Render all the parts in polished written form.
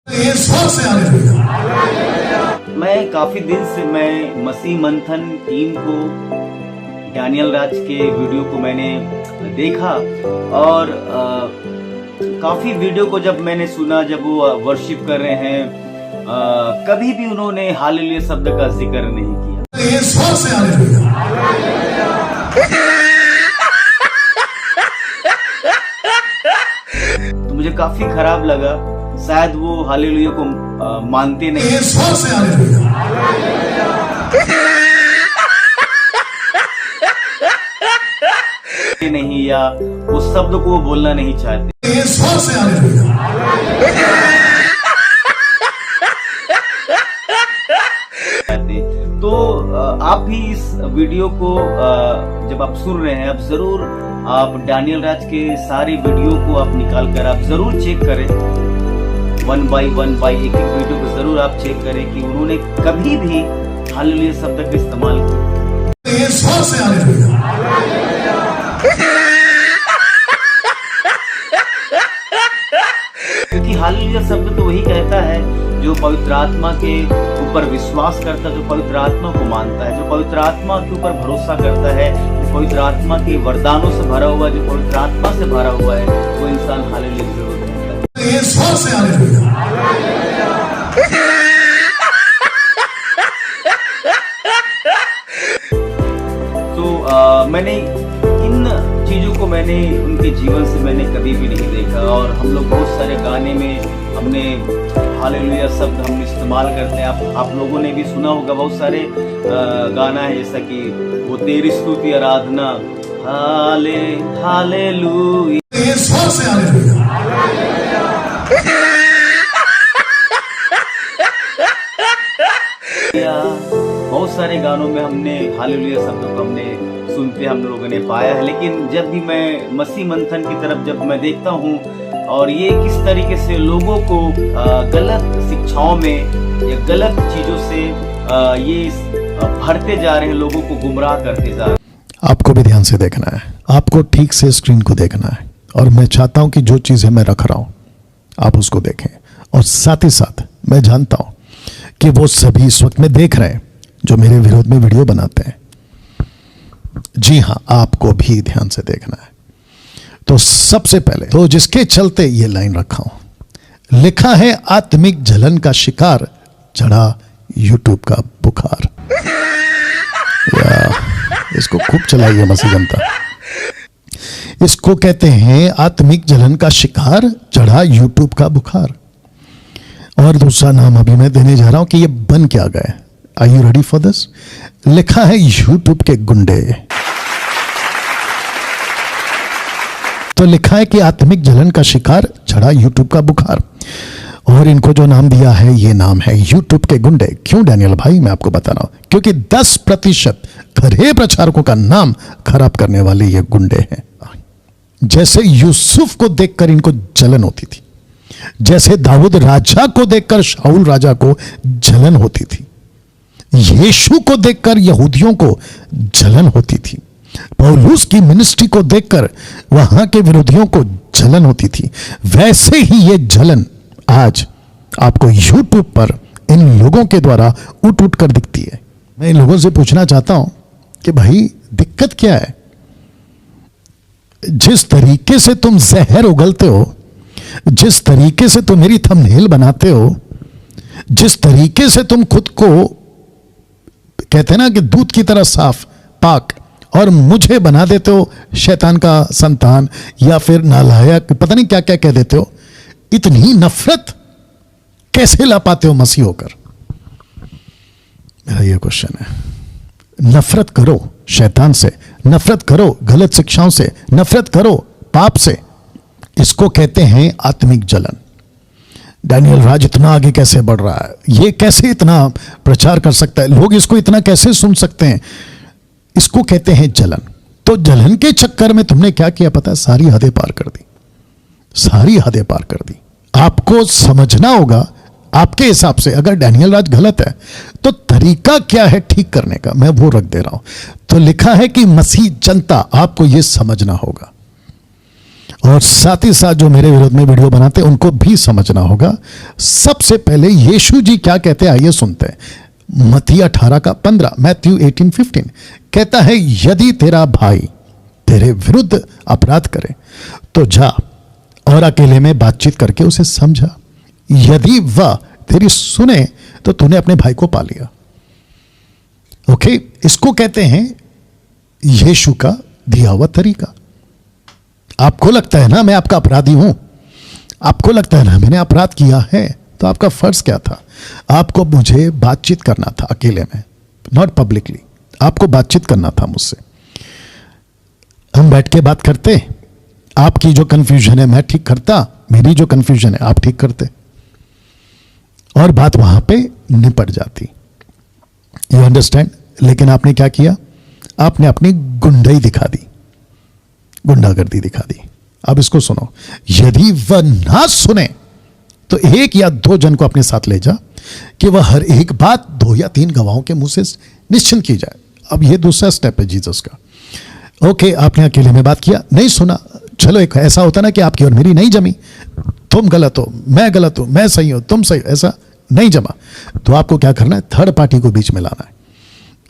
ये स्वर से हालेलुया। मैं काफी दिन से मैं मसीह मंथन टीम को डैनियल राज के वीडियो को मैंने देखा और काफी वीडियो को जब मैंने सुना, जब वो वर्शिप कर रहे हैं, कभी भी उन्होंने हालेलुया शब्द का जिक्र नहीं किया। ये स्वर से हालेलुया। तो मुझे काफी खराब लगा, शायद वो हालेलुया को मानते नहीं। ये स्वर से हालेलुया। नहीं, या उस शब्द को वो बोलना नहीं चाहते। ये स्वर से हालेलुया। तो आप भी इस वीडियो को जब आप सुन रहे हैं, अब जरूर आप डैनियल राज के सारे वीडियो को आप निकाल कर आप जरूर चेक करें, वन बाय एक वीडियो को जरूर आप चेक करें कि उन्होंने कभी भी हालेलुया शब्द का इस्तेमाल किया। ये स्वर से हालेलुया। क्योंकि हालेलुया शब्द तो वही कहता है जो पवित्र आत्मा के ऊपर विश्वास करता है, जो पवित्र आत्मा को मानता है, जो पवित्र आत्मा के ऊपर भरोसा करता है, जो पवित्र आत्मा के वरदानों से भरा हुआ, जो पवित्र आत्मा से भरा हुआ है, वो इंसान हालेलुया जरूर कहता है। ये स्वर से हालेलुया। तो मैंने इन चीजों को मैंने उनके जीवन से मैंने कभी भी नहीं देखा। और हम लोग बहुत सारे गाने में हमने हालेलुया शब्द हम इस्तेमाल करते हैं। आप लोगों ने भी सुना होगा, बहुत सारे गाना है जैसा कि वो तेरी स्तुति आराधना हालेलुया। ये स्वर से हालेलुया। बहुत सारे गानों में हमने हालेलुया शब्दों को हमने सुनते हम लोगों ने पाया है। लेकिन जब भी मैं मसीह मंथन की तरफ जब मैं देखता हूँ और ये किस तरीके से लोगों को गलत शिक्षाओं में या गलत चीजों से ये भरते जा रहे हैं, लोगों को गुमराह करते जा रहे हैं। आपको भी ध्यान से देखना है, आपको ठीक से स्क्रीन को देखना है, और मैं चाहता हूं कि जो चीजें मैं रख रहा हूं आप उसको देखें। और साथ ही साथ मैं जानता हूं कि वो सभी इस वक्त में देख रहे हैं जो मेरे विरोध में वीडियो बनाते हैं। जी हां, आपको भी ध्यान से देखना है। तो सबसे पहले तो जिसके चलते ये लाइन रखा हूं, लिखा है आत्मिक जलन का शिकार, चढ़ा यूट्यूब का बुखार। इसको खूब चलाइए मसीह जनता। इसको कहते हैं आत्मिक जलन का शिकार, चढ़ा यूट्यूब का बुखार। और दूसरा नाम अभी मैं देने जा रहा हूं कि ये बन क्या गए। Are you ready for this? लिखा है यूट्यूब के गुंडे। तो लिखा है कि आत्मिक जलन का शिकार, चढ़ा यूट्यूब का बुखार। और इनको जो नाम दिया है, ये नाम है यूट्यूब के गुंडे। क्यों डैनियल भाई? मैं आपको बता रहा हूं, क्योंकि 10% खरे प्रचारकों का नाम खराब करने वाले ये गुंडे हैं। जैसे यूसुफ को देखकर इनको जलन होती थी, जैसे दाऊद राजा को देखकर शाऊल राजा को जलन होती थी, यीशु को देखकर यहूदियों को जलन होती थी, पौलुस की मिनिस्ट्री को देखकर वहां के विरोधियों को जलन होती थी, वैसे ही ये जलन आज आपको यूट्यूब पर इन लोगों के द्वारा उठ उठ कर दिखती है। मैं इन लोगों से पूछना चाहता हूं कि भाई दिक्कत क्या है? जिस तरीके से तुम जहर उगलते हो, जिस तरीके से तुम मेरी थंबनेल बनाते हो, जिस तरीके से तुम खुद को कहते हैं ना कि दूध की तरह साफ पाक, और मुझे बना देते हो शैतान का संतान या फिर नालायक, पता नहीं क्या क्या कह देते हो। इतनी नफरत कैसे ला पाते हो मसीह होकर? मेरा ये क्वेश्चन है। नफरत करो शैतान से, नफरत करो गलत शिक्षाओं से, नफरत करो पाप से। इसको कहते हैं आत्मिक जलन। डैनियल राज इतना आगे कैसे बढ़ रहा है? ये कैसे इतना प्रचार कर सकता है? लोग इसको इतना कैसे सुन सकते हैं? इसको कहते हैं जलन। तो जलन के चक्कर में तुमने क्या किया पता है? सारी हदें पार कर दी, सारी हदें पार कर दी। आपको समझना होगा आपके हिसाब से अगर डैनियल राज गलत है तो तरीका क्या है ठीक करने का, मैं वो रख दे रहा हूं। तो लिखा है कि मसीह जनता, आपको यह समझना होगा और साथ ही साथ जो मेरे विरोध में वीडियो बनाते हैं उनको भी समझना होगा। सबसे पहले यीशु जी क्या कहते हैं आइए सुनते हैं। मत्ती 18:15, मैथ्यू 18:15 कहता है यदि तेरा भाई तेरे विरुद्ध अपराध करे तो जा और अकेले में बातचीत करके उसे समझा। यदि वह तेरी सुने तो तूने अपने भाई को पा लिया। ओके, इसको कहते हैं यीशु का दिया हुआ तरीका। आपको लगता है ना मैं आपका अपराधी हूं, आपको लगता है ना मैंने अपराध किया है, तो आपका फर्ज क्या था? आपको मुझे बातचीत करना था अकेले में, नॉट पब्लिकली। आपको बातचीत करना था मुझसे। हम बैठ के बात करते, आपकी जो कंफ्यूजन है मैं ठीक करता, मेरी जो कंफ्यूजन है आप ठीक करते, और बात वहां पे निपट जाती। You understand? लेकिन आपने क्या किया? आपने अपनी गुंडाई दिखा दी, गुंडागर्दी दिखा दी। अब इसको सुनो, यदि वह ना सुने तो 1 या 2 जन को अपने साथ ले जा कि वह हर एक बात 2 या 3 गवाहों के मुंह से निश्चित की जाए। अब यह दूसरा स्टेप है जीसस का। ओके, आपने अकेले में बात किया, नहीं सुना, चलो एक ऐसा होता ना कि आपकी और मेरी नहीं जमी, तुम गलत हो मैं गलत हूं, मैं सही हूं तुम सही हो, ऐसा नहीं जमा। तो आपको क्या करना है? थर्ड पार्टी को बीच में लाना है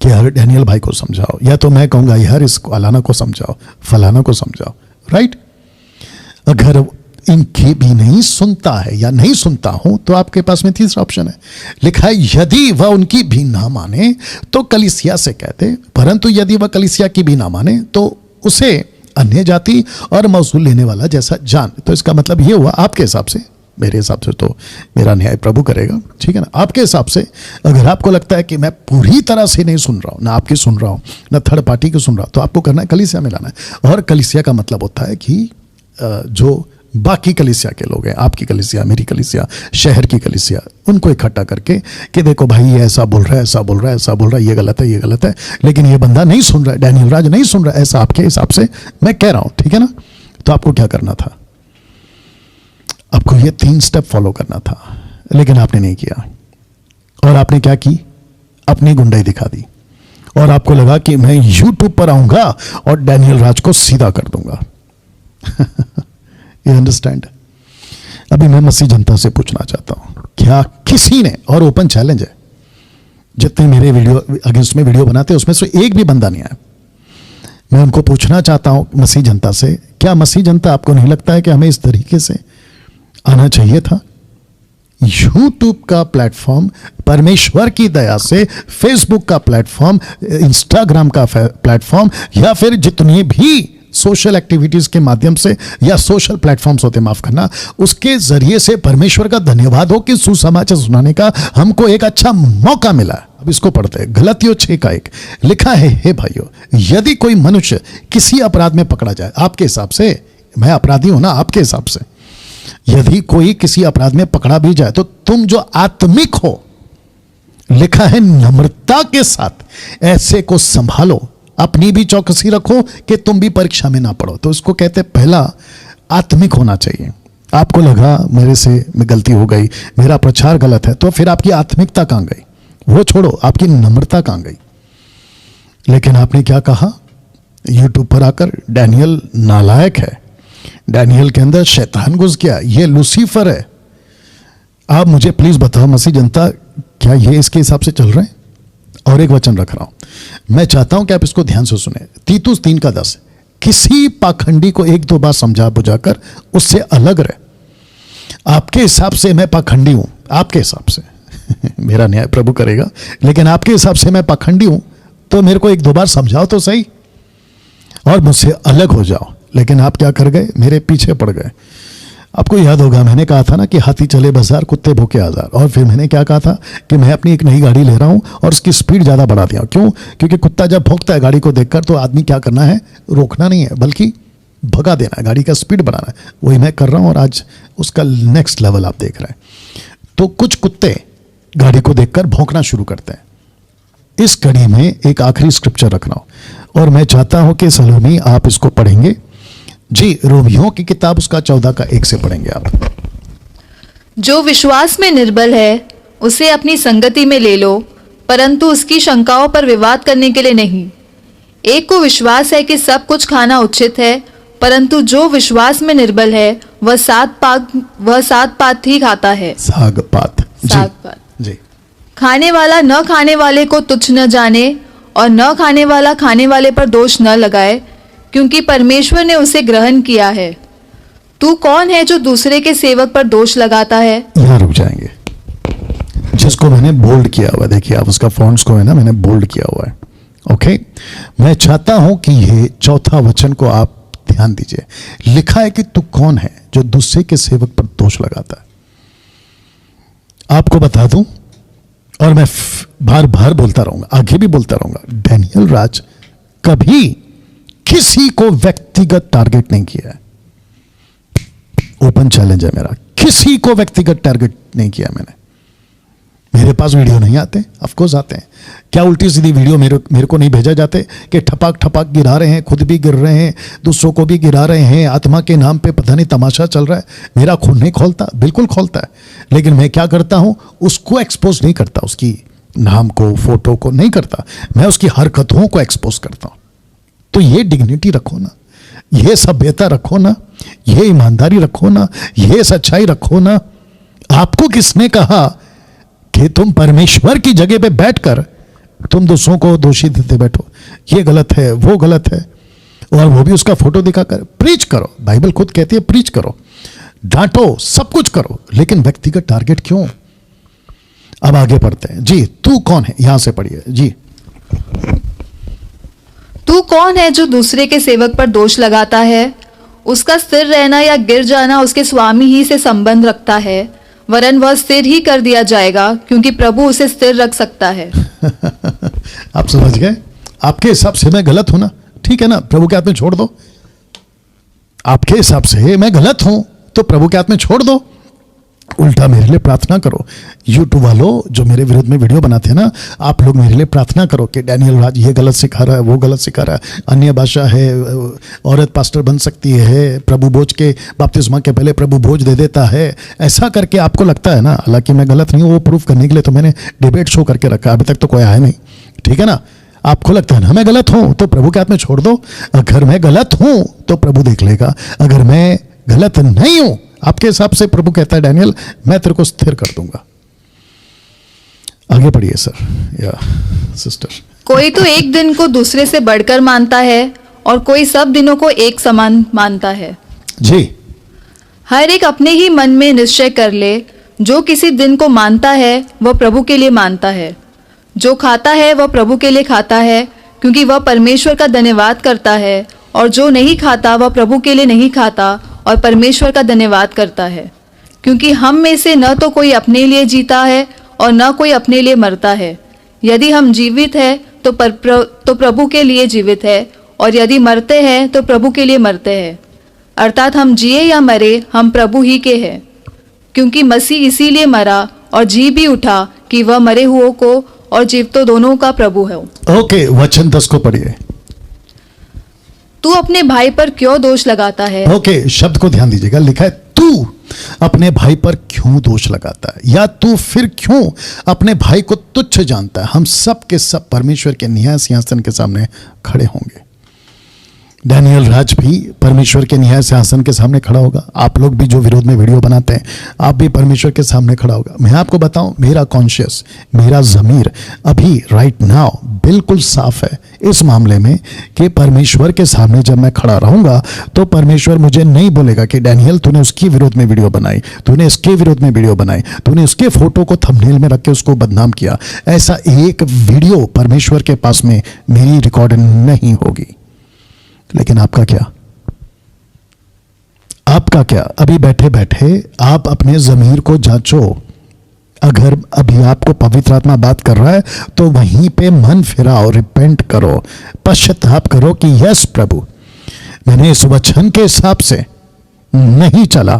कि यार डैनियल भाई को समझाओ, या तो मैं कहूंगा यार इसको अलाना को समझाओ, फलाना को समझाओ, राइट? अगर इनकी भी नहीं सुनता है या नहीं सुनता हूं तो आपके पास में तीसरा ऑप्शन है, लिखा है यदि वह उनकी भी ना माने तो कलीसिया से कहते, परंतु यदि वह कलीसिया की भी ना माने तो उसे अन्य जाति और मौसूल लेने वाला जैसा जान। तो इसका मतलब ये हुआ आपके हिसाब से, मेरे हिसाब से तो मेरा न्याय प्रभु करेगा, ठीक है ना? आपके हिसाब से अगर आपको लगता है कि मैं पूरी तरह से नहीं सुन रहा हूं, ना आपकी सुन रहा हूं ना थर्ड पार्टी की सुन रहा हूं, तो आपको करना है कलीसिया में लाना है। और कलीसिया का मतलब होता है कि जो बाकी कलीसिया के लोग हैं, आपकी कलीसिया, मेरी कलीसिया, शहर की कलीसिया, उनको इकट्ठा करके कि देखो भाई ये ऐसा बोल रहा है, ऐसा बोल रहा है, ऐसा बोल रहा है, ये गलत है, ये गलत है, लेकिन ये बंदा नहीं सुन रहा है, डैनियल राज नहीं सुन रहा है, ऐसा आपके हिसाब से मैं कह रहा हूं, ठीक है ना? तो आपको क्या करना था? आपको ये 3 स्टेप फॉलो करना था, लेकिन आपने नहीं किया। और आपने क्या की? अपनी गुंडाई दिखा दी, और आपको लगा कि मैं यूट्यूब पर आऊंगा और डैनियल राज को सीधा कर दूंगा। You understand? अभी मैं मसीह जनता से पूछना चाहता हूं, क्या किसी ने, और ओपन चैलेंज है, जितने मेरे वीडियो अगेंस्ट में वीडियो बनाते हैं उसमें से एक भी बंदा नहीं आया, मैं उनको पूछना चाहता हूं मसीह जनता से, क्या मसीह जनता आपको नहीं लगता है कि हमें इस तरीके से आना चाहिए था? यूट्यूब का प्लेटफॉर्म परमेश्वर की दया से, फेसबुक का प्लेटफॉर्म, इंस्टाग्राम का प्लेटफॉर्म, या फिर जितनी भी सोशल एक्टिविटीज के माध्यम से या सोशल प्लेटफॉर्म्स होते, माफ करना, उसके जरिए से परमेश्वर का धन्यवाद हो कि सुसमाचार सुनाने का हमको एक अच्छा मौका मिला। अब इसको पढ़ते हैं, गलतियों 6:1 लिखा है, हे भाइयों, यदि कोई मनुष्य किसी अपराध में पकड़ा जाए, आपके हिसाब से, मैं अपराधी हूं ना, आपके हिसाब से, यदि कोई किसी अपराध में पकड़ा भी जाए तो तुम जो आत्मिक हो, लिखा है नम्रता के साथ ऐसे को संभालो, अपनी भी चौकसी रखो कि तुम भी परीक्षा में ना पड़ो। तो इसको कहते हैं पहला आत्मिक होना चाहिए। आपको लगा मेरे से गलती हो गई, मेरा प्रचार गलत है, तो फिर आपकी आत्मिकता कहां गई? वो छोड़ो, आपकी नम्रता कहां गई? लेकिन आपने क्या कहा यूट्यूब पर आकर? डैनियल नालायक है, डैनियल के अंदर शैतान घुस गया, ये लूसीफर है। आप मुझे प्लीज बताओ मसीह जनता, क्या ये इसके हिसाब से चल रहे हैं? और एक वचन रख रहा हूं, मैं चाहता हूं कि आप इसको ध्यान से सुने। तीतुस 3:10, किसी पाखंडी को 1-2 बार समझा बुझाकर उससे अलग रहे। आपके हिसाब से मैं पाखंडी हूं, आपके हिसाब से मेरा न्याय प्रभु करेगा, लेकिन आपके हिसाब से मैं पाखंडी हूं तो मेरे को 1-2 बार समझाओ तो सही, और मुझसे अलग हो जाओ। लेकिन आप क्या कर गए? मेरे पीछे पड़ गए। आपको याद होगा मैंने कहा था ना कि हाथी चले बाजार कुत्ते भूखे आजार, और फिर मैंने क्या कहा था कि मैं अपनी एक नई गाड़ी ले रहा हूं और उसकी स्पीड ज्यादा बढ़ा दिया। क्यों? क्योंकि कुत्ता जब भौंकता है गाड़ी को देखकर तो आदमी क्या करना है? रोकना नहीं है, बल्कि भगा देना है, गाड़ी का स्पीड बढ़ाना है। वही मैं कर रहा हूं और आज उसका नेक्स्ट लेवल आप देख रहे हैं। तो कुछ कुत्ते गाड़ी को देखकर भौंकना शुरू करते हैं। इस कड़ी में एक आखिरी स्क्रिप्चर रख रहा हूं और मैं चाहता हूं कि सलोमी आप इसको पढ़ेंगे जी। रोमियों की किताब उसका 14:1 से पढ़ेंगे आप। जो विश्वास में निर्बल है उसे अपनी संगति में ले लो, परंतु उसकी शंकाओं पर विवाद करने के लिए नहीं। एक को विश्वास है कि सब कुछ खाना उचित है परंतु जो विश्वास में निर्बल है वह सात पात ही खाता है। साग पात साग पात। जी। खाने वाला न खाने वाले को तुच्छ न जाने और न खाने वाला खाने वाले पर दोष न लगाए, क्योंकि परमेश्वर ने उसे ग्रहण किया है। तू कौन है जो दूसरे के सेवक पर दोष लगाता है? यहां रुक जाएंगे। जिसको मैंने बोल्ड किया हुआ, देखिए आप उसका फॉन्ट्स को है ना, मैंने बोल्ड किया हुआ है। ओके, मैं चाहता हूं कि ये चौथा वचन को आप ध्यान दीजिए। लिखा है कि तू कौन है जो दूसरे के सेवक पर दोष लगाता है। आपको बता दूं, और मैं बार बार बोलता रहूंगा, आगे भी बोलता रहूंगा, डैनियल राज कभी किसी को व्यक्तिगत टारगेट नहीं किया है। ओपन चैलेंज है मेरा, किसी को व्यक्तिगत टारगेट नहीं किया मैंने। मेरे पास वीडियो नहीं आते, ऑफ कोर्स आते हैं। क्या उल्टी सीधी वीडियो मेरे को नहीं भेजा जाते कि ठपाक ठपाक गिरा रहे हैं, खुद भी गिर रहे हैं, दूसरों को भी गिरा रहे हैं, आत्मा के नाम पे पता नहीं तमाशा चल रहा है। मेरा खून नहीं खोलता, बिल्कुल खोलता है, लेकिन मैं क्या करता हूं, उसको एक्सपोज नहीं करता, उसकी नाम को, फोटो को नहीं करता, मैं उसकी हरकतों को एक्सपोज करता हूं। तो ये डिग्निटी रखो ना, ये सभ्यता रखो ना, ये ईमानदारी रखो ना, ये सच्चाई रखो ना। आपको किसने कहा कि तुम परमेश्वर की जगह पे बैठकर तुम दूसरों को दोषी देते बैठो? ये गलत है, वो गलत है, और वो भी उसका फोटो दिखाकर? प्रीच करो, बाइबल खुद कहती है प्रीच करो, डांटो, सब कुछ करो, लेकिन व्यक्तिगत टारगेट क्यों? अब आगे पढ़ते हैं जी। तू कौन है, यहां से पढ़िए जी। तू कौन है जो दूसरे के सेवक पर दोष लगाता है? उसका स्थिर रहना या गिर जाना उसके स्वामी ही से संबंध रखता है, वरन वह स्थिर ही कर दिया जाएगा, क्योंकि प्रभु उसे स्थिर रख सकता है। आप समझ गए? आपके हिसाब से मैं गलत हूं ना, ठीक है ना, प्रभु के हाथ में छोड़ दो। आपके हिसाब से मैं गलत हूं तो प्रभु के हाथ में छोड़ दो, उल्टा मेरे लिए प्रार्थना करो। यूट्यूब वालों जो मेरे विरोध में वीडियो बनाते हैं ना, आप लोग मेरे लिए प्रार्थना करो कि डैनियल राज ये गलत सिखा रहा है, वो गलत सिखा रहा है, अन्य भाषा है, औरत पास्टर बन सकती है, प्रभु भोज के बपतिस्मा के पहले प्रभु भोज दे देता है, ऐसा करके आपको लगता है ना। हालांकि मैं गलत नहीं हूँ, वो प्रूफ करने के लिए तो मैंने डिबेट शो करके रखा, अभी तक तो कोई आया नहीं, ठीक है ना। आपको लगता है ना मैं गलत हूं तो प्रभु के हाथ में छोड़ दो। अगर मैं गलत हूं तो प्रभु देख लेगा, अगर मैं गलत नहीं हूं, आपके हिसाब से प्रभु कहता है डैनियल मैं तेरे को स्थिर कर दूंगा। आगे पढ़िए सर या सिस्टर। कोई तो एक दिन को दूसरे से बढ़कर मानता है और कोई सब दिनों को एक समान मानता है। जी। हर एक अपने ही मन में निश्चय कर ले, जो किसी दिन को मानता है वह प्रभु के लिए मानता है, जो खाता है वह प्रभु के लिए खाता है, क्योंकि वह परमेश्वर का धन्यवाद करता है, और जो नहीं खाता वह प्रभु के लिए नहीं खाता और परमेश्वर का धन्यवाद करता है। क्योंकि हम में से न तो कोई अपने लिए जीता है और न कोई अपने लिए मरता है। यदि हम जीवित हैं तो प्रभु के लिए जीवित है, और यदि मरते हैं तो प्रभु के लिए मरते हैं। अर्थात हम जिए या मरे हम प्रभु ही के हैं, क्योंकि मसीह इसीलिए मरा और जी भी उठा कि वह मरे हुओं को और जीवतों दोनों का प्रभु है। ओके, वचन 10 को पढ़िए। तू अपने भाई पर क्यों दोष लगाता है? ओके, शब्द को ध्यान दीजिएगा, लिखा है तू अपने भाई पर क्यों दोष लगाता है, या तू फिर क्यों अपने भाई को तुच्छ जानता है। हम सब के सब परमेश्वर के न्याय सिंहासन के सामने खड़े होंगे। डैनियल राज भी परमेश्वर के न्याय सिंहासन के सामने खड़ा होगा। आप लोग भी जो विरोध में वीडियो बनाते हैं, आप भी परमेश्वर के सामने खड़ा होगा। मैं आपको बताऊं, मेरा कॉन्शियस, मेरा ज़मीर अभी राइट नाउ बिल्कुल साफ है इस मामले में कि परमेश्वर के सामने जब मैं खड़ा रहूंगा तो परमेश्वर मुझे नहीं बोलेगा कि डैनियल तूने उसकी विरोध में वीडियो बनाई, तूने इसके विरोध में वीडियो बनाई, तूने उसके फोटो को थंबनेल में रख के उसको बदनाम किया। ऐसा एक वीडियो परमेश्वर के पास में मेरी रिकॉर्ड नहीं होगी। लेकिन आपका क्या, आपका क्या? अभी बैठे बैठे आप अपने ज़मीर को जांचो। अगर अभी आपको पवित्र आत्मा बात कर रहा है तो वहीं पे मन फिराओ, रिपेंट करो, पश्चाताप करो कि यस प्रभु, मैंने इस वचन के हिसाब से नहीं चला,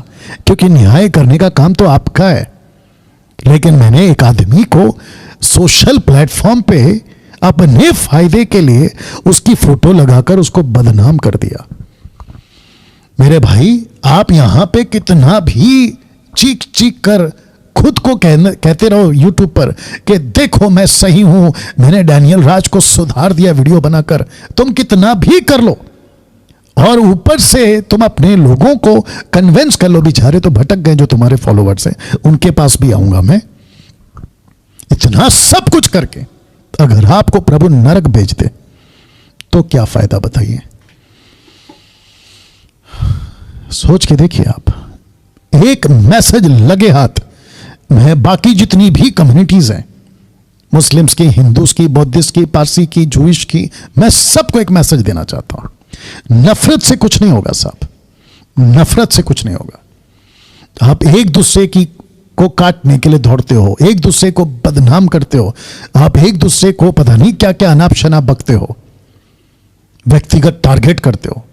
क्योंकि न्याय करने का काम तो आपका है। लेकिन मैंने एक आदमी को सोशल प्लेटफॉर्म पे अपने फायदे के लिए उसकी फोटो लगाकर उसको बदनाम कर दिया। मेरे भाई, आप यहां पे कितना भी चीख चीख कर खुद को कहते रहो यूट्यूब पर कि देखो मैं सही हूं, मैंने डैनियल राज को सुधार दिया वीडियो बनाकर, तुम कितना भी कर लो, और ऊपर से तुम अपने लोगों को कन्विंस कर लो, बेचारे तो भटक गए जो तुम्हारे फॉलोवर्स हैं, उनके पास भी आऊंगा मैं। इतना सब कुछ करके अगर आपको प्रभु नरक भेज दे तो क्या फायदा बताइए? सोच के देखिए आप। एक मैसेज लगे हाथ में बाकी जितनी भी कम्युनिटीज हैं, मुस्लिम्स की, हिंदूस की, बौद्धिस्ट की, पारसी की, जूइश की, मैं सबको एक मैसेज देना चाहता हूं। नफरत से कुछ नहीं होगा साहब, नफरत से कुछ नहीं होगा। आप एक दूसरे की को काटने के लिए दौड़ते हो, एक दूसरे को बदनाम करते हो, आप एक दूसरे को पता नहीं क्या क्या अनाप शनाप बकते हो, व्यक्तिगत टारगेट करते हो।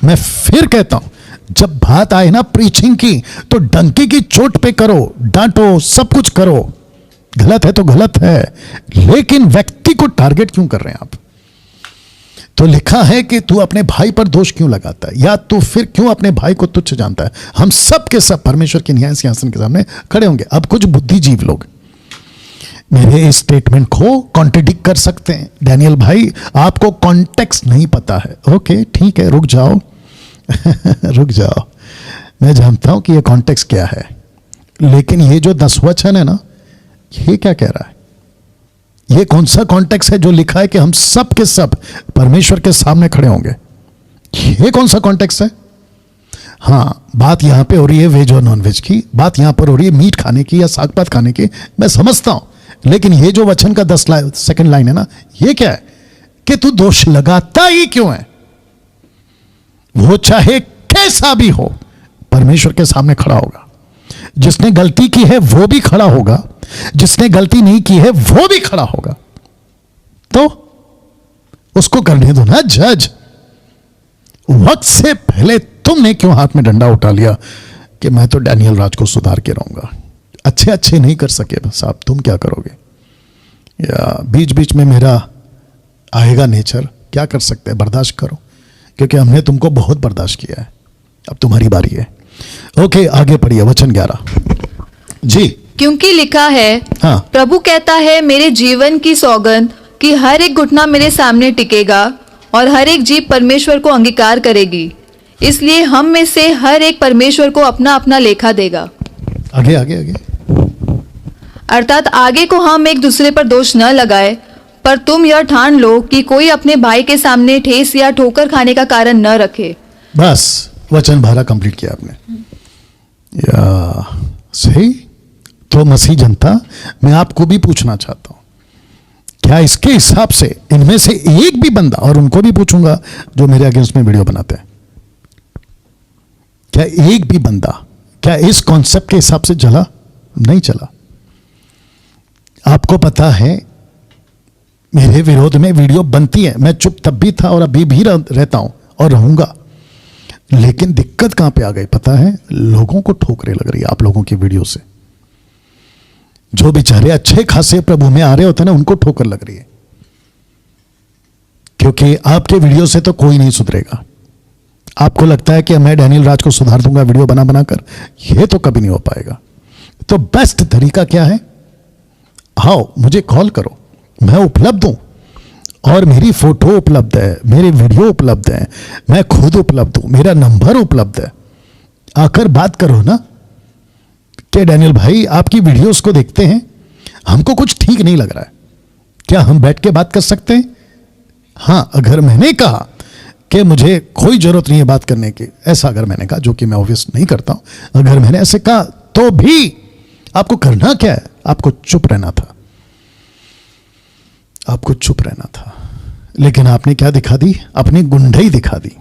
मैं फिर कहता हूं, जब बात आए ना प्रीचिंग की, तो डंकी की चोट पे करो, डांटो, सब कुछ करो। गलत है तो गलत है, लेकिन व्यक्ति को टारगेट क्यों कर रहे हैं आप? तो लिखा है कि तू अपने भाई पर दोष क्यों लगाता है, या तू फिर क्यों अपने भाई को तुच्छ जानता है? हम सब के सब परमेश्वर के न्याय सिंहासन के सामने खड़े होंगे। अब कुछ बुद्धिजीव लोग मेरे इस स्टेटमेंट को कॉन्ट्रडिक्ट कर सकते हैं। डैनियल भाई, आपको कॉन्टेक्स्ट नहीं पता है। ओके ठीक है, रुक जाओ रुक जाओ, मैं जानता हूं कि ये कॉन्टेक्स्ट क्या है, लेकिन ये जो 10 वचन है ना, ये क्या कह रहा है? ये कौन सा कॉन्टेक्स्ट है जो लिखा है कि हम सब के सब परमेश्वर के सामने खड़े होंगे? ये कौन सा कॉन्टेक्स्ट है? हाँ, बात यहां पे हो रही है वेज और नॉन वेज की, बात यहां पर हो रही है मीट खाने की या साग पात खाने की, मैं समझता हूं। लेकिन ये जो वचन का 10 सेकंड लाइन है ना, ये क्या है कि तू दोष लगाता ही क्यों है? वो चाहे कैसा भी हो, परमेश्वर के सामने खड़ा होगा। जिसने गलती की है वो भी खड़ा होगा, जिसने गलती नहीं की है वो भी खड़ा होगा। तो उसको करने दो ना जज। वक्त से पहले तुमने क्यों हाथ में डंडा उठा लिया कि मैं तो डैनियल राज को सुधार के रहूंगा? अच्छे अच्छे नहीं कर सके साहब, तुम क्या करोगे? या बीच बीच में मेरा आएगा नेचर, क्या कर सकते हैं, बर्दाश्त करो, क्योंकि हमने तुमको बहुत बर्दाश्त किया है, अब तुम्हारी बारी है। ओके, आगे पढ़िए, वचन 11 जी। क्योंकि लिखा है, हाँ। प्रभु कहता है, मेरे जीवन की सौगंध कि हर एक घुटना मेरे सामने टिकेगा और हर एक जीभ परमेश्वर को अंगीकार करेगी। इसलिए हम में से हर एक परमेश्वर को अपना अपना लेखा देगा। आगे आगे आगे। अर्थात आगे को हम एक दूसरे पर दोष न लगाए, पर तुम यह ठान लो कि कोई अपने भाई के सामने ठेस या ठोकर खाने का कारण न रखे। बस वचन 12 कंप्लीट किया आपने। या सही। तो मसीह जनता, मैं आपको भी पूछना चाहता हूं, क्या इसके हिसाब से इनमें से एक भी बंदा, और उनको भी पूछूंगा जो मेरे अगेंस्ट में वीडियो बनाते हैं, क्या एक भी बंदा क्या इस कॉन्सेप्ट के हिसाब से चला? नहीं चला। आपको पता है मेरे विरोध में वीडियो बनती है, मैं चुप तब भी था और अभी भी रहता हूं और रहूंगा। लेकिन दिक्कत कहां पे आ गई पता है? लोगों को ठोकरें लग रही है आप लोगों की वीडियो से। जो बेचारे अच्छे खासे प्रभु में आ रहे होते हैं ना, उनको ठोकर लग रही है, क्योंकि आपके वीडियो से तो कोई नहीं सुधरेगा। आपको लगता है कि मैं डैनियल राज को सुधार दूंगा वीडियो बना बनाकर, यह तो कभी नहीं हो पाएगा। तो बेस्ट तरीका क्या है? आओ मुझे कॉल करो, मैं उपलब्ध हूं, और मेरी फोटो उपलब्ध है, मेरे वीडियो उपलब्ध है, मैं खुद उपलब्ध हूं, मेरा नंबर उपलब्ध है। आकर बात करो ना कि डैनियल भाई आपकी वीडियोस को देखते हैं, हमको कुछ ठीक नहीं लग रहा है, क्या हम बैठ के बात कर सकते हैं? हाँ, अगर मैंने कहा कि मुझे कोई जरूरत नहीं है बात करने की, ऐसा अगर मैंने कहा, जो कि मैं ऑब्वियस नहीं करता हूं, अगर मैंने ऐसे कहा तो भी आपको करना क्या है? आपको चुप रहना था, आपको चुप रहना था। लेकिन आपने क्या दिखा दी? अपनी गुंडई दिखा दी।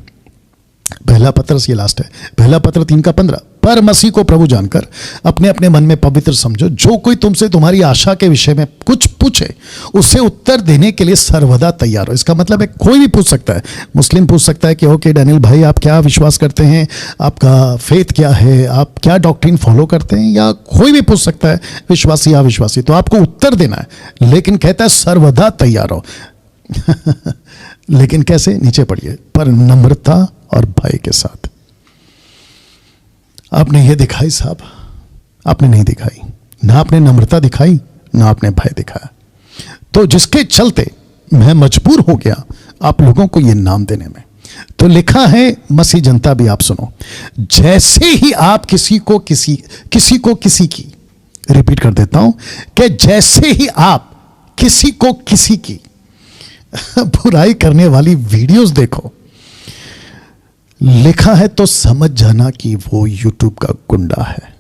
पहला पत्रस, ये लास्ट है, पहला पत्र 3:15, पर मसीह को प्रभु जानकर अपने अपने मन में पवित्र समझो। जो कोई तुमसे तुम्हारी आशा के विषय में कुछ पूछे, उससे उत्तर देने के लिए सर्वदा तैयार हो। इसका मतलब है कोई भी पूछ सकता है। मुस्लिम पूछ सकता है कि ओके डैनियल भाई आप क्या विश्वास करते हैं, आपका फेथ क्या है, आप क्या डॉक्ट्रिन फॉलो करते हैं, या कोई भी पूछ सकता है, विश्वासी या अविश्वासी, तो आपको उत्तर देना है। लेकिन कहता है सर्वदा तैयार हो। लेकिन कैसे? नीचे पढ़िए, पर नम्रता और भय के साथ। आपने ये दिखाई साहब? आपने नहीं दिखाई, ना आपने नम्रता दिखाई, ना आपने भय दिखाया। तो जिसके चलते मैं मजबूर हो गया आप लोगों को ये नाम देने में। तो लिखा है, मसीह जनता भी आप सुनो, जैसे ही आप किसी को किसी की, रिपीट कर देता हूं, कि जैसे ही आप किसी को किसी की बुराई करने वाली वीडियोस देखो, लिखा है तो समझ जाना कि वो यूट्यूब का गुंडा है।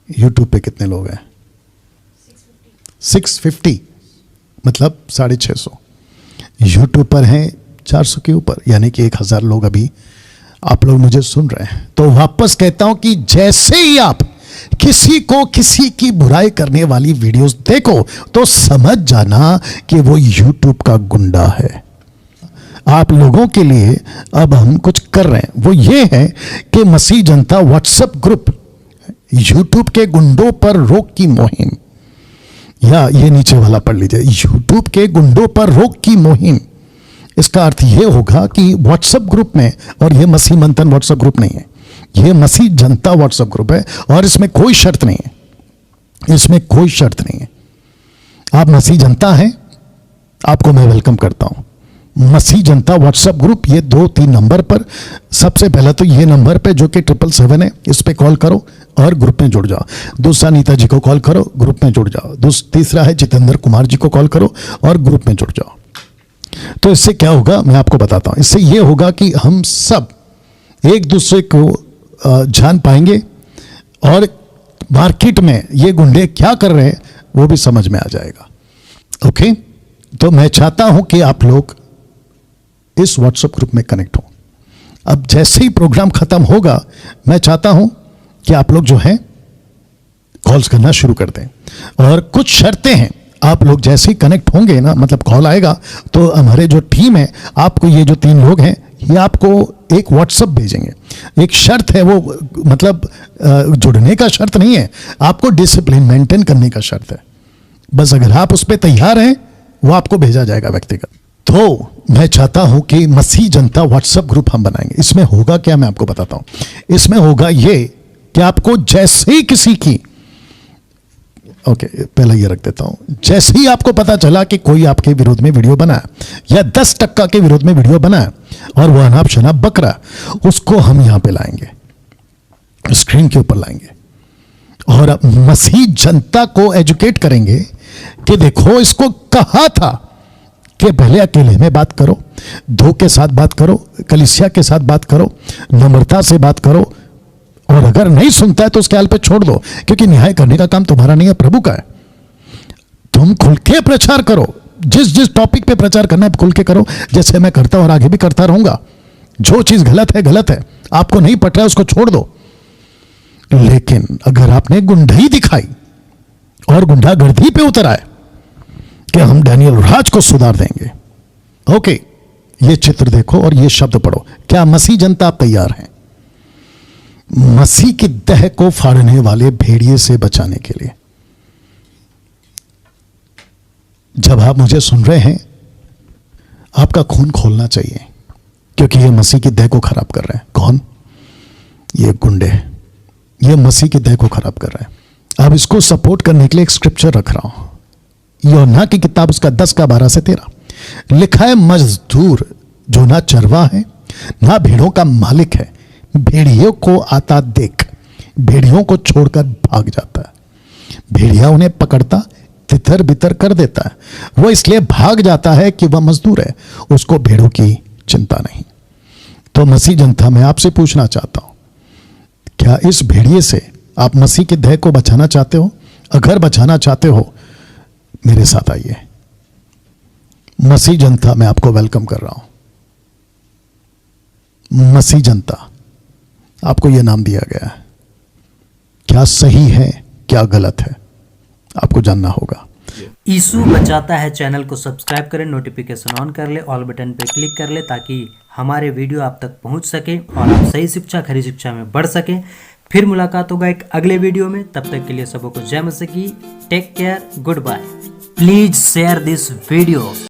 यूट्यूब पे कितने लोग हैं? 650, मतलब 650। यूट्यूब पर हैं 400 के ऊपर, यानी कि 1000 लोग अभी आप लोग मुझे सुन रहे हैं। तो वापस कहता हूं कि जैसे ही आप किसी को किसी की बुराई करने वाली वीडियोस देखो तो समझ जाना कि वो यूट्यूब का गुंडा है। आप लोगों के लिए अब हम कुछ कर रहे हैं, वो ये है कि मसीह जनता व्हाट्सएप ग्रुप, यूट्यूब के गुंडों पर रोक की मुहिम, या ये नीचे वाला पढ़ लीजिए, यूट्यूब के गुंडों पर रोक की मुहिम। इसका अर्थ ये होगा कि व्हाट्सएप ग्रुप में, और ये मसीह मंथन व्हाट्सएप ग्रुप नहीं है, ये मसीह जनता व्हाट्सएप ग्रुप है, और इसमें कोई शर्त नहीं है, इसमें कोई शर्त नहीं है। आप मसीह जनता हैं, आपको मैं वेलकम करता हूं। मसीह जनता व्हाट्सएप ग्रुप, ये 2-3 नंबर पर, सबसे पहला तो ये नंबर पे जो कि 777 है, इस पे कॉल करो और ग्रुप में जुड़ जाओ। दूसरा नीता जी को कॉल करो, ग्रुप में जुड़ जाओ। तीसरा है जितेंद्र कुमार जी को कॉल करो और ग्रुप में जुड़ जाओ। तो इससे क्या होगा मैं आपको बताता हूं। इससे ये होगा कि हम सब एक दूसरे को जान पाएंगे और मार्केट में ये गुंडे क्या कर रहे हैं वो भी समझ में आ जाएगा। ओके, तो मैं चाहता हूं कि आप लोग इस व्हाट्सएप ग्रुप में कनेक्ट हो। अब जैसे ही प्रोग्राम खत्म होगा, मैं चाहता हूं कि आप लोग जो हैं कॉल्स करना शुरू कर दें, और कुछ शर्तें हैं। आप लोग जैसे ही कनेक्ट होंगे ना, मतलब कॉल आएगा, तो हमारे जो टीम है, आपको ये जो 3 लोग हैं, ये आपको एक व्हाट्सएप भेजेंगे। एक शर्त है, वो मतलब जुड़ने का शर्त नहीं है, आपको डिसिप्लिन मेंटेन करने का शर्त है। बस अगर आप उस पर तैयार हैं, वो आपको भेजा जाएगा व्यक्तिगत। तो मैं चाहता हूं कि मसीह जनता व्हाट्सएप ग्रुप हम बनाएंगे। इसमें होगा क्या मैं आपको बताता हूं। इसमें होगा ये कि आपको जैसे ही किसी की, ओके पहले ये रख देता हूं, जैसे ही आपको पता चला कि कोई आपके विरोध में वीडियो बनाया या 10% के विरोध में वीडियो बनाया और वो अनाप शनाप बक रहा, उसको हम यहां पे लाएंगे, स्क्रीन के ऊपर लाएंगे, और मसीह जनता को एजुकेट करेंगे कि देखो, इसको कहा था कि पहले अकेले में बात करो, 2 के साथ बात करो, कलीसिया के साथ बात करो, नम्रता से बात करो, और अगर नहीं सुनता है तो उसके हाल पे छोड़ दो, क्योंकि न्याय करने का काम तुम्हारा नहीं है, प्रभु का है। तुम खुल के प्रचार करो, जिस टॉपिक पे प्रचार करना है खुल के करो, जैसे मैं करता हूं और आगे भी करता रहूंगा। जो चीज गलत है गलत है, आपको नहीं पट रहा है उसको छोड़ दो। लेकिन अगर आपने गुंडई दिखाई और गुंडागर्दी पे उतर आए कि हम डैनियल राज को सुधार देंगे, ओके, ये चित्र देखो और ये शब्द पढ़ो। क्या मसीह जनता आप तैयार हैं मसीह की देह को फाड़ने वाले भेड़िए से बचाने के लिए? जब आप मुझे सुन रहे हैं, आपका खून खोलना चाहिए, क्योंकि ये मसीह की देह को खराब कर रहे हैं। कौन? ये गुंडे, ये मसीह की देह को खराब कर रहे हैं। अब इसको सपोर्ट करने के लिए एक स्क्रिप्चर रख रहा हूं, यूहन्ना की किताब उसका 10 का 12 से 13 लिखा है, मजदूर जो ना चरवा है ना भेड़ों का मालिक है, भेड़ियों को आता देख भेड़ियों को छोड़कर भाग जाता है। भेड़िया उन्हें पकड़ता तितर बितर कर देता है। वो इसलिए भाग जाता है कि वह मजदूर है, उसको भेड़ों की चिंता नहीं। तो मसीह जनता, मैं आपसे पूछना चाहता हूं, क्या इस भेड़िए से आप मसीह की देह को बचाना चाहते हो? अगर बचाना चाहते हो, मेरे साथ आइए। मसीह जनता, मैं आपको वेलकम कर रहा हूं। मसीह जनता, आपको यह नाम दिया गया है। क्या सही है, क्या गलत है, आपको जानना होगा। यीशु बचाता है चैनल को सब्सक्राइब करें, नोटिफिकेशन ऑन कर ले, ऑल बटन पे क्लिक कर ले, ताकि हमारे वीडियो आप तक पहुंच सके और आप सही शिक्षा, खरी शिक्षा में बढ़ सके। फिर मुलाकात होगा एक अगले वीडियो में, तब तक के लिए सबको जय मसीह की। Take care, good bye. Please share this video.